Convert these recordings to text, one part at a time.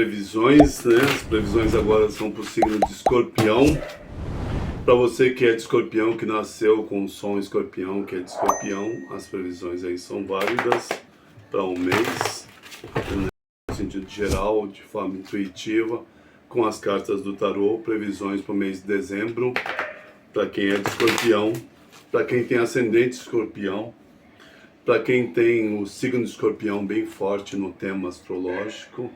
previsões, né? As previsões agora são para o signo de Escorpião. Para você que é de Escorpião, que nasceu com o som Escorpião, que é de Escorpião, as previsões aí são válidas para um mês, né? No sentido geral, de forma intuitiva, com as cartas do tarô, previsões para o mês de dezembro, para quem é de Escorpião, para quem tem ascendente Escorpião, para quem tem o signo de Escorpião bem forte no tema astrológico.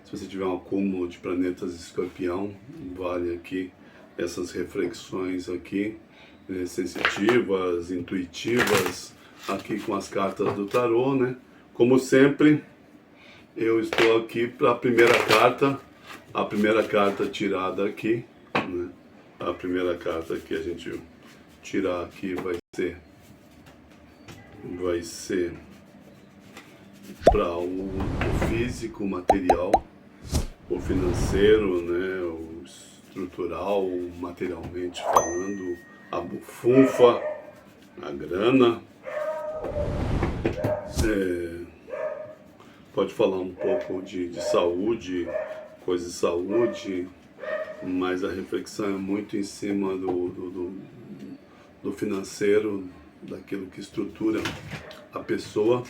Se você tiver um acúmulo de planetas de Escorpião, vale aqui essas reflexões aqui, sensitivas, intuitivas, aqui com as cartas do tarô, né? Como sempre, eu estou aqui para a primeira carta tirada aqui, né? A primeira carta que a gente tirar aqui vai ser para o físico, o material, o financeiro, né, o estrutural, materialmente falando, a bufunfa, a grana. Pode falar um pouco de saúde, coisas de saúde, mas a reflexão é muito em cima do financeiro, daquilo que estrutura a pessoa.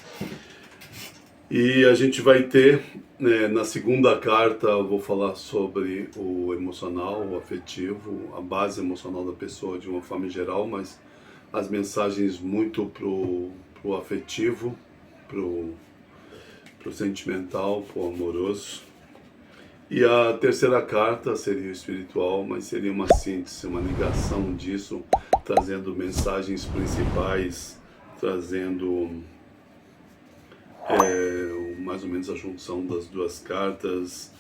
E a gente vai ter, né, na segunda carta, eu vou falar sobre o emocional, o afetivo, a base emocional da pessoa de uma forma geral, mas as mensagens muito pro afetivo, pro sentimental, pro amoroso. E a terceira carta seria o espiritual, mas seria uma síntese, uma ligação disso, trazendo mensagens principais, trazendo mais ou menos a junção das duas cartas,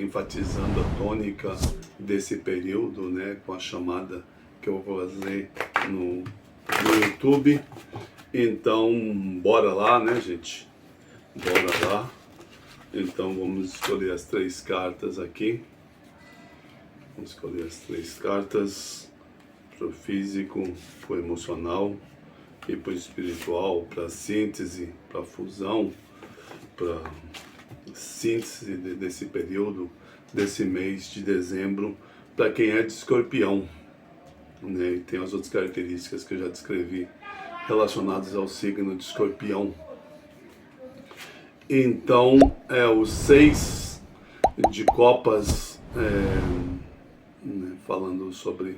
enfatizando a tônica desse período, né, com a chamada que eu vou fazer no YouTube. Então, bora lá, né, gente? Bora lá. Então, vamos escolher as três cartas aqui. Vamos escolher as três cartas para o físico, para o emocional e para o espiritual, para a síntese, para a fusão, para síntese desse período, desse mês de dezembro, para quem é de Escorpião, né? E tem as outras características que eu já descrevi relacionadas ao signo de Escorpião. Então, o 6 de copas, né, falando sobre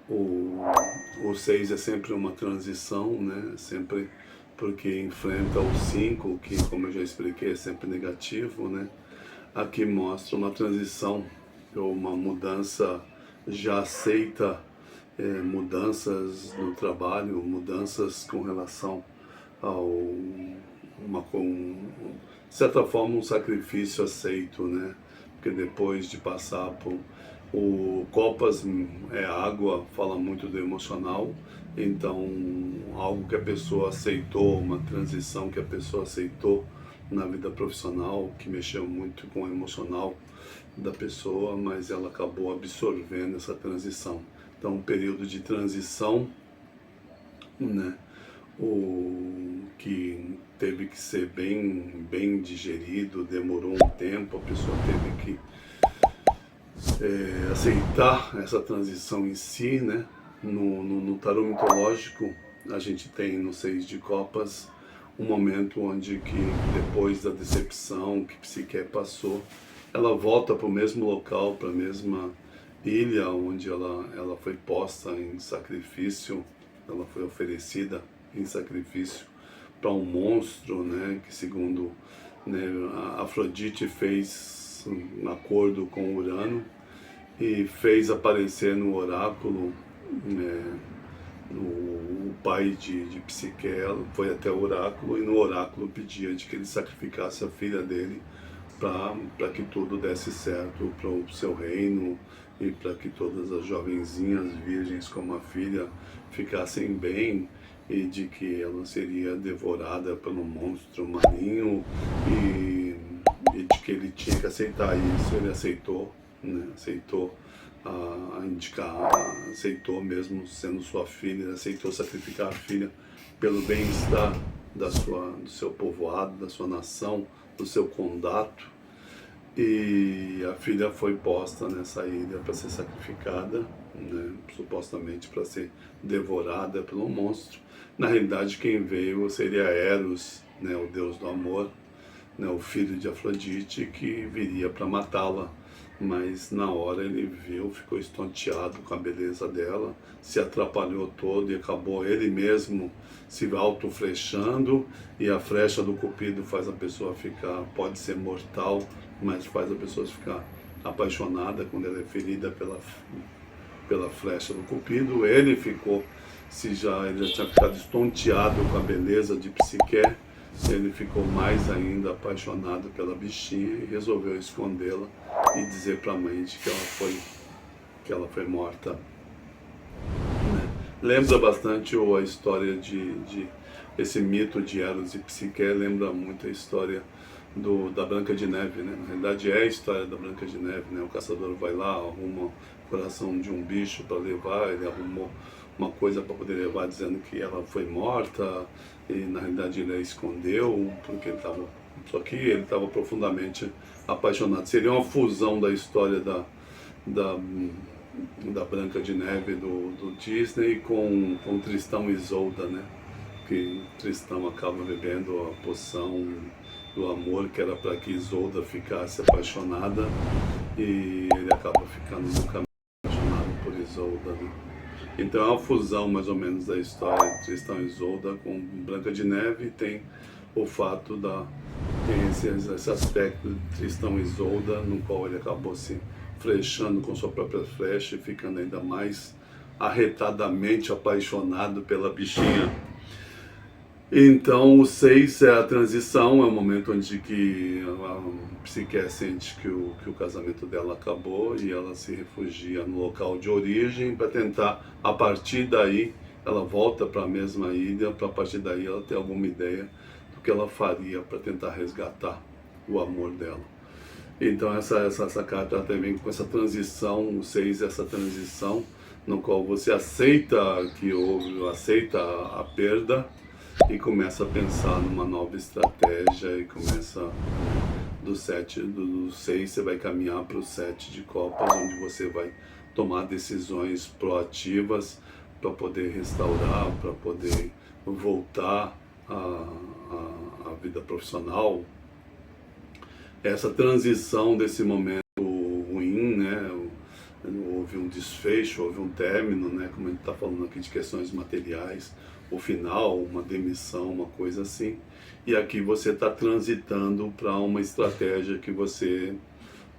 o 6 é sempre uma transição, né? Sempre porque enfrenta o 5, que, como eu já expliquei, é sempre negativo, né? Aqui mostra uma transição, ou uma mudança já aceita, mudanças no trabalho, mudanças com relação de certa forma, um sacrifício aceito, né? Porque depois de passar por o Copas é água, fala muito do emocional, então algo que a pessoa aceitou, uma transição que a pessoa aceitou na vida profissional, que mexeu muito com o emocional da pessoa, mas ela acabou absorvendo essa transição. Então, um período de transição, né? O que teve que ser bem digerido, demorou um tempo, a pessoa teve que aceitar essa transição em si, né? No tarô mitológico, a gente tem no 6 de copas um momento onde que depois da decepção que Psique passou, ela volta para o mesmo local, para a mesma ilha onde ela foi posta em sacrifício, ela foi oferecida em sacrifício para um monstro, né, que segundo, né, a Afrodite fez um acordo com Urano e fez aparecer no oráculo, né, o pai de Psique foi até o oráculo e no oráculo pedia de que ele sacrificasse a filha dele para que tudo desse certo para o seu reino e para que todas as jovenzinhas virgens como a filha ficassem bem, e de que ela seria devorada pelo monstro marinho e de que ele tinha que aceitar isso. Ele aceitou, né? Aceitou aceitou mesmo sendo sua filha, aceitou sacrificar a filha pelo bem-estar do seu povoado, da sua nação, do seu condato. e a filha foi posta nessa ilha para ser sacrificada, né, supostamente para ser devorada pelo monstro. Na realidade, quem veio seria Eros, né, o deus do amor, né, o filho de Afrodite, que viria para matá-la. Mas na hora ele viu, ficou estonteado com a beleza dela, se atrapalhou todo e acabou ele mesmo se auto-flechando, e a flecha do cupido faz a pessoa ficar, pode ser mortal, mas faz a pessoa ficar apaixonada quando ela é ferida pela flecha do cupido. Ele ficou, ele já tinha ficado estonteado com a beleza de Psique, ele ficou mais ainda apaixonado pela bichinha e resolveu escondê-la e dizer para a mãe de que ela foi morta. Lembra bastante a história esse mito de Eros e Psique, lembra muito a história da Branca de Neve, né? Na realidade é a história da Branca de Neve, né? O caçador vai lá, arruma o coração de um bicho para levar, ele arrumou uma coisa para poder levar dizendo que ela foi morta, e na realidade ele a escondeu, porque só que ele estava profundamente apaixonado. Seria uma fusão da história da Branca de Neve do Disney com Tristão e Isolda, né? Que Tristão acaba bebendo a poção do amor, que era para que Isolda ficasse apaixonada, e ele acaba ficando no caminho apaixonado por Isolda, né? Então é uma fusão mais ou menos da história de Tristão e Isolda com Branca de Neve. Tem o fato tem esse aspecto de Tristão e Isolda, no qual ele acabou se flechando com sua própria flecha e ficando ainda mais arretadamente apaixonado pela bichinha. Então o 6 é a transição, é o momento onde que a Psique sente que o casamento dela acabou e ela se refugia no local de origem para tentar, a partir daí, ela volta para a mesma ilha, para a partir daí ela ter alguma ideia do que ela faria para tentar resgatar o amor dela. Então essa carta também com essa transição, o 6 é essa transição, no qual você aceita aceita a perda, e começa a pensar numa nova estratégia, e começa do 6 você vai caminhar para o 7 de copas, onde você vai tomar decisões proativas para poder restaurar, para poder voltar à vida profissional. Essa transição desse momento ruim, né? Houve um desfecho, houve um término, né? Como a gente está falando aqui de questões materiais, o final, uma demissão, uma coisa assim. E aqui você está transitando para uma estratégia que você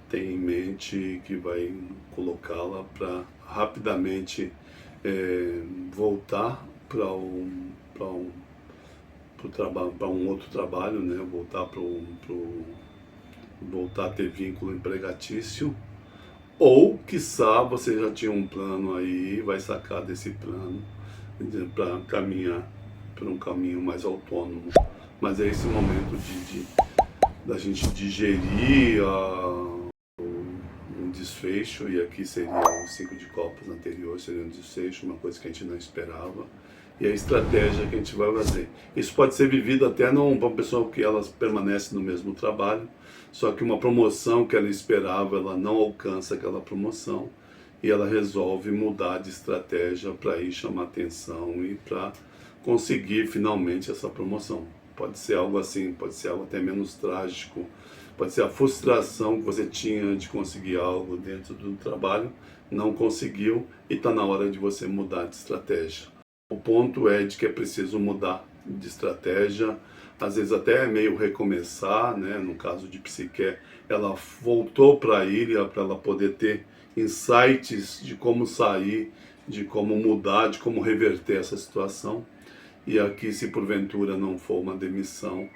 tem em mente, que vai colocá-la para rapidamente voltar para um outro trabalho, né? Voltar a ter vínculo empregatício. Ou, quiçá, você já tinha um plano aí, vai sacar desse plano para caminhar para um caminho mais autônomo. Mas é esse momento da gente digerir um desfecho, e aqui seria o 5 de copas anterior, seria um desfecho, uma coisa que a gente não esperava, e a estratégia que a gente vai fazer. Isso pode ser vivido até para uma pessoa que ela permanece no mesmo trabalho, só que uma promoção que ela esperava, ela não alcança aquela promoção, e ela resolve mudar de estratégia para ir chamar atenção e para conseguir finalmente essa promoção. Pode ser algo assim, pode ser algo até menos trágico, pode ser a frustração que você tinha de conseguir algo dentro do trabalho, não conseguiu, e está na hora de você mudar de estratégia. O ponto é de que é preciso mudar de estratégia, às vezes até meio recomeçar, né? No caso de Psique, ela voltou para a ilha para ela poder ter insights de como sair, de como mudar, de como reverter essa situação. E aqui, se porventura não for uma demissão,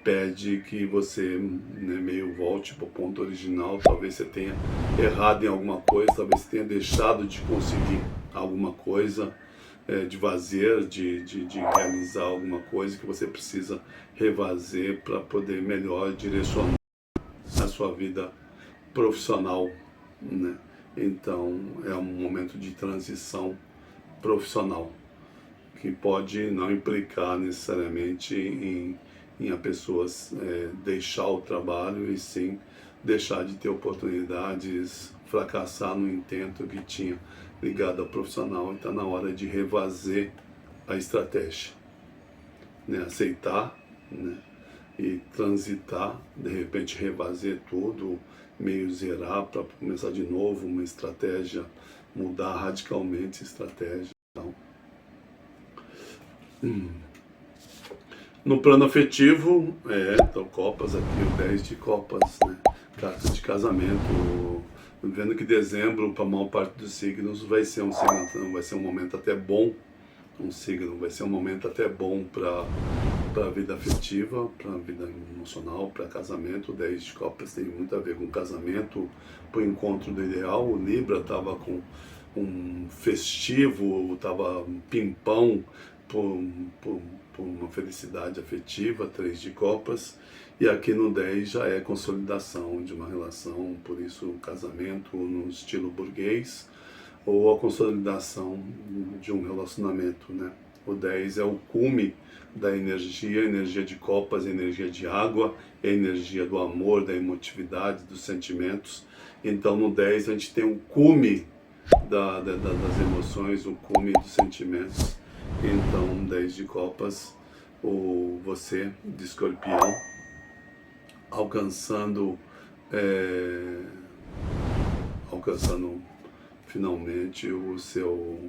pede que você, né, meio volte para o ponto original. Talvez você tenha errado em alguma coisa, talvez você tenha deixado de conseguir alguma coisa, de fazer, de realizar alguma coisa que você precisa refazer para poder melhor direcionar a sua vida profissional, né? Então é um momento de transição profissional que pode não implicar necessariamente em a pessoa deixar o trabalho, e sim deixar de ter oportunidades, fracassar no intento que tinha ligado ao profissional. Então, na hora de refazer a estratégia, né? Aceitar, né? E transitar, de repente refazer tudo, meio zerar para começar de novo uma estratégia, mudar radicalmente a estratégia. Então, no plano afetivo, então copas aqui, o 10 de copas, né? Carta de casamento. Vendo que dezembro, para a maior parte dos signos, vai ser um signo, vai ser um momento até bom, um signo, vai ser um momento até bom para a vida afetiva, para a vida emocional, para casamento. O 10 de copas tem muito a ver com casamento, para o encontro do ideal. O Libra estava com um festivo, estava pimpão por uma felicidade afetiva, 3 de copas. E aqui no 10 já é consolidação de uma relação, por isso o casamento no estilo burguês, ou a consolidação de um relacionamento, né? O 10 é o cume da energia, energia de copas, energia de água, energia do amor, da emotividade, dos sentimentos. Então no 10 a gente tem o cume das emoções, o cume dos sentimentos. Então 10 de copas, ou você de escorpião, alcançando finalmente o seu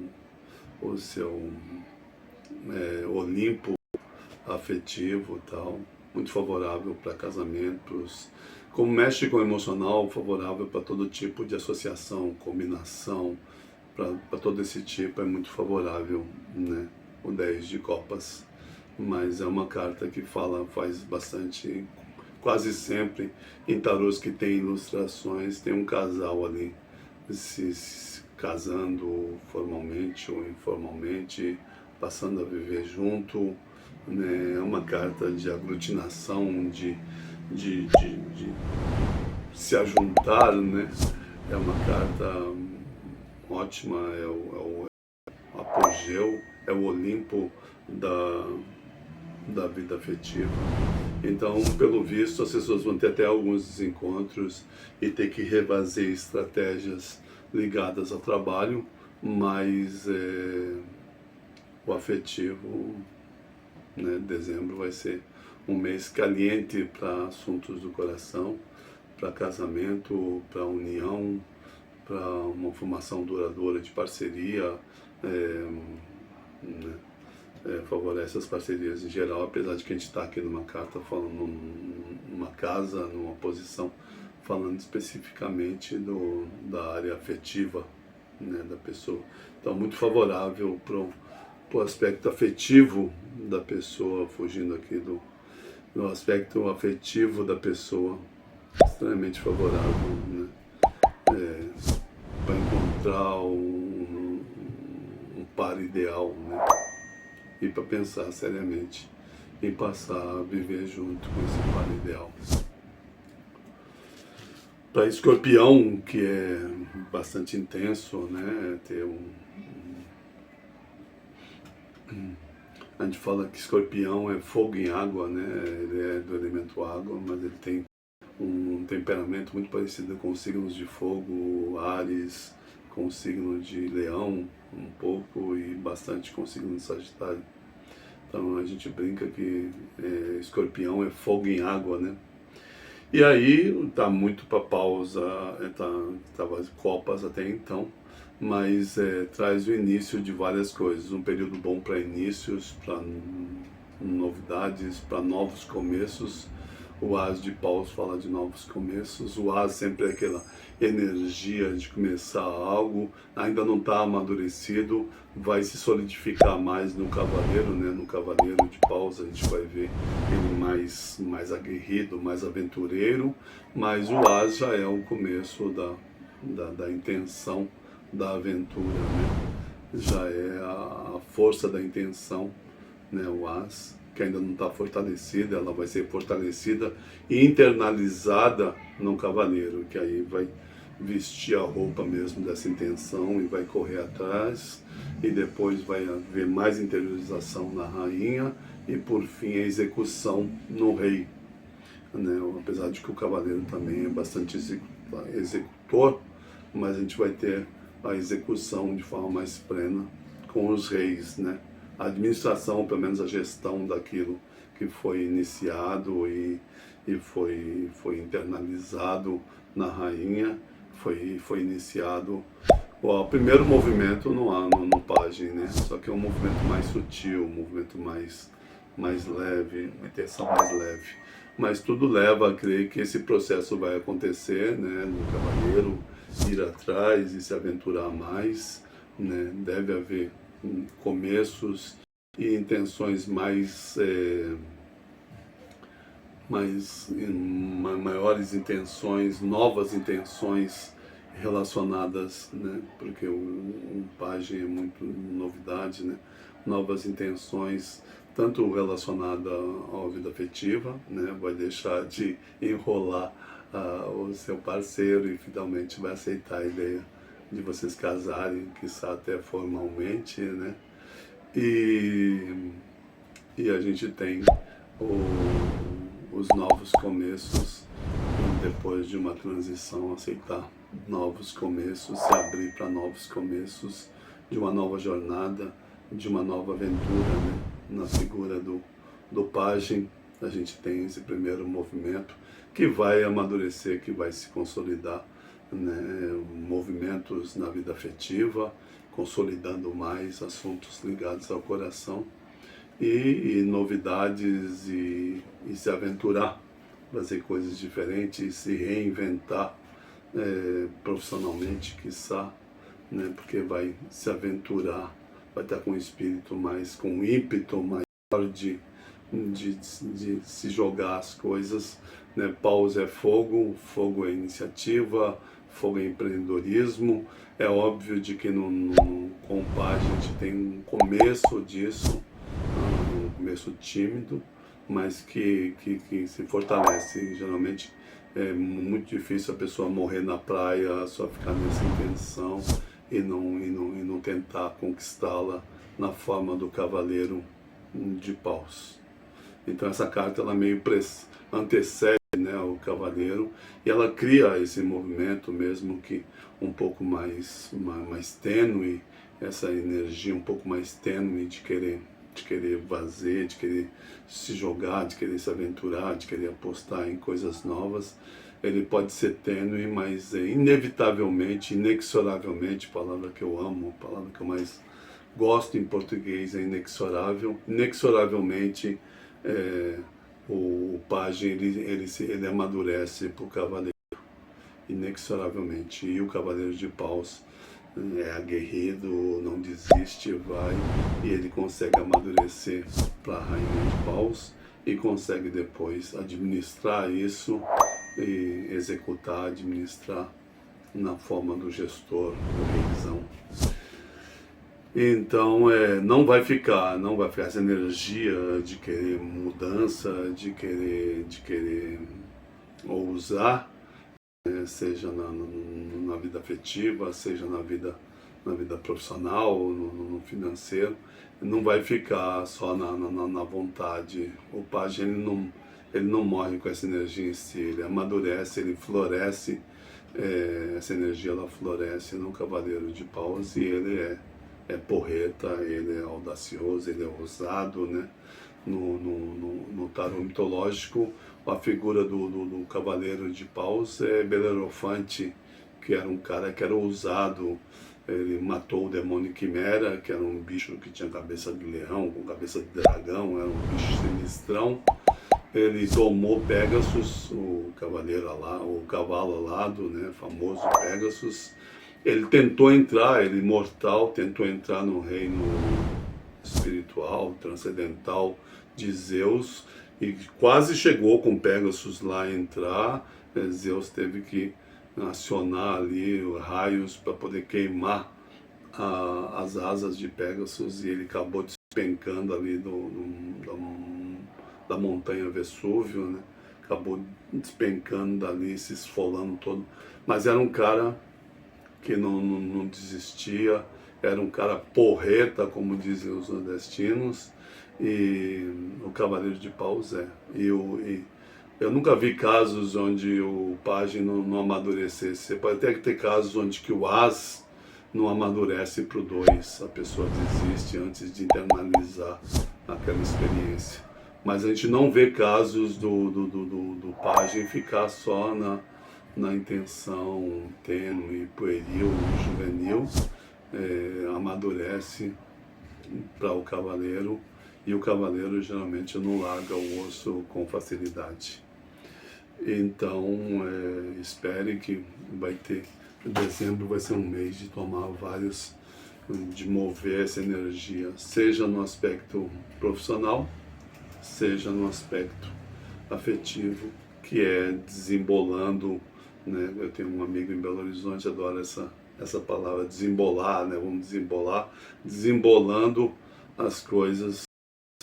Olimpo afetivo e tal, muito favorável para casamentos. Como mexe com o emocional, favorável para todo tipo de associação, combinação, para todo esse tipo é muito favorável, né? O 10 de copas, mas é uma carta que faz bastante, quase sempre em tarôs que tem ilustrações, tem um casal ali se casando formalmente ou informalmente, passando a viver junto, né? É uma carta de aglutinação, de se ajuntar, né? É uma carta ótima, é o apogeu, é o Olimpo da vida afetiva. Então, pelo visto, as pessoas vão ter até alguns desencontros e ter que refazer estratégias ligadas ao trabalho, mas o afetivo, né, dezembro vai ser um mês caliente para assuntos do coração, para casamento, para união, para uma formação duradoura de parceria, né? Favorece as parcerias em geral, apesar de que a gente está aqui numa carta falando numa casa, numa posição, falando especificamente da área afetiva, né, da pessoa. Então, muito favorável para o aspecto afetivo da pessoa, fugindo aqui do aspecto afetivo da pessoa, extremamente favorável, né, para encontrar um par ideal, né? E para pensar seriamente em passar a viver junto com esse par ideal. Para escorpião, que é bastante intenso, né? A gente fala que escorpião é fogo em água, né? Ele é do elemento água, mas ele tem um temperamento muito parecido com os signos de fogo, Áries, com o signo de Leão, um pouco, e bastante com o signo de Sagitário. Então a gente brinca que escorpião é fogo em água, né? E aí tá muito para pausa, tava copas até então, mas traz o início de várias coisas, um período bom para inícios, para novidades, para novos começos. O As de Paus fala de novos começos, o As sempre é aquela energia de começar algo, ainda não está amadurecido, vai se solidificar mais no Cavaleiro, né? No Cavaleiro de Paus a gente vai ver ele mais aguerrido, mais aventureiro, mas o As já é o começo da intenção da aventura, né? Já é a força da intenção, né? O As, que ainda não está fortalecida, ela vai ser fortalecida e internalizada no Cavaleiro, que aí vai vestir a roupa mesmo dessa intenção e vai correr atrás, e depois vai haver mais interiorização na rainha e por fim a execução no rei. né? Apesar de que o cavaleiro também é bastante executor, mas a gente vai ter a execução de forma mais plena com os reis, né? A administração, pelo menos a gestão daquilo que foi iniciado e foi internalizado na rainha, foi iniciado o primeiro movimento no pajem, né? Só que é um movimento mais sutil, um movimento mais leve, uma intenção mais leve. Mas tudo leva a crer que esse processo vai acontecer, né? No cavaleiro ir atrás e se aventurar mais, né? Deve haver começos e intenções maiores intenções, novas intenções relacionadas, né? Porque o pajem é muito novidade, né? Novas intenções, tanto relacionada à vida afetiva, né? Vai deixar de enrolar o seu parceiro e finalmente vai aceitar a ideia de vocês casarem, quiçá até formalmente, né? E a gente tem os novos começos, depois de uma transição, aceitar novos começos, se abrir para novos começos, de uma nova jornada, de uma nova aventura, né? Na figura do pajem, a gente tem esse primeiro movimento que vai amadurecer, que vai se consolidar, né? Movimentos na vida afetiva, consolidando mais assuntos ligados ao coração e novidades e se aventurar, fazer coisas diferentes, se reinventar profissionalmente, quiçá, né? Porque vai se aventurar, vai estar com um espírito mais, com um ímpeto maior de se jogar as coisas, né? Paus é fogo, fogo é iniciativa, fogo é empreendedorismo. É óbvio de que com o pajem a gente tem um começo disso, um começo tímido, mas que se fortalece. Geralmente é muito difícil a pessoa morrer na praia, só ficar nessa intenção e não tentar conquistá-la na forma do cavaleiro de paus. Então essa carta ela meio antecede, né, o cavaleiro, e ela cria esse movimento mesmo que um pouco mais tênue, essa energia um pouco mais tênue de querer fazer, de querer se jogar, de querer se aventurar, de querer apostar em coisas novas. Ele pode ser tênue, mas inevitavelmente, inexoravelmente, palavra que eu amo, a palavra que eu mais gosto em português é inexorável. Inexoravelmente, o pajem ele amadurece para o cavaleiro, inexoravelmente. E o cavaleiro de paus é aguerrido, não desiste, vai, e ele consegue amadurecer para a rainha de paus e consegue depois administrar isso e executar, administrar na forma do gestor, do reizão. Então não vai ficar essa energia de querer mudança, de querer ousar, seja na vida afetiva, seja na vida profissional, no financeiro. Não vai ficar só na vontade. O pajem ele não morre com essa energia em si, ele amadurece, ele floresce, essa energia ela floresce no cavaleiro de paus e ele é porreta, ele é audacioso, ele é ousado, né? No tarô mitológico, a figura do cavaleiro de paus é Belerofante, que era um cara que era ousado. Ele matou o demônio Quimera, que era um bicho que tinha cabeça de leão, com cabeça de dragão, era um bicho sinistrão. Ele domou Pégasus, o cavalo alado, né, famoso Pégasus. Ele tentou entrar, ele mortal, tentou entrar no reino espiritual, transcendental de Zeus, e quase chegou com Pégasus lá a entrar. Zeus teve que acionar ali raios para poder queimar as asas de Pégasus, e ele acabou despencando ali da montanha Vesúvio, né? Acabou despencando dali, se esfolando todo. Mas era um cara que não desistia, era um cara porreta, como dizem os nordestinos, e o cavaleiro de paus e Eu nunca vi casos onde o pajem não amadurecesse. Você pode até ter casos onde que o as não amadurece para o 2, a pessoa desiste antes de internalizar aquela experiência. Mas a gente não vê casos do pajem ficar só na intenção tênue, pueril, juvenil, amadurece para o cavaleiro, e o cavaleiro geralmente não larga o osso com facilidade. Então, espere que vai ter, dezembro vai ser um mês de tomar vários, de mover essa energia, seja no aspecto profissional, seja no aspecto afetivo, que é desembolando, né? Eu tenho um amigo em Belo Horizonte, adora essa palavra, desembolar, né? Vamos desembolar, desembolando as coisas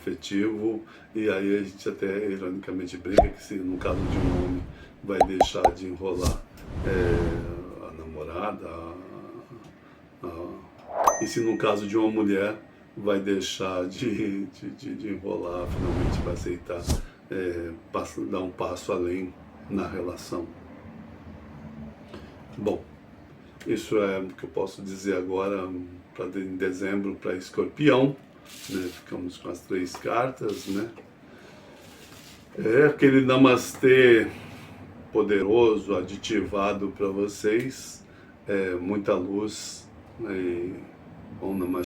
afetivo, e aí a gente até ironicamente brinca que se no caso de um homem vai deixar de enrolar a namorada, e se no caso de uma mulher vai deixar de enrolar, finalmente vai aceitar, dar um passo além na relação. Bom, isso é o que eu posso dizer agora em dezembro para Escorpião. Né? Ficamos com as 3 cartas, né? Aquele namastê poderoso, aditivado para vocês, muita luz, né? Om Namah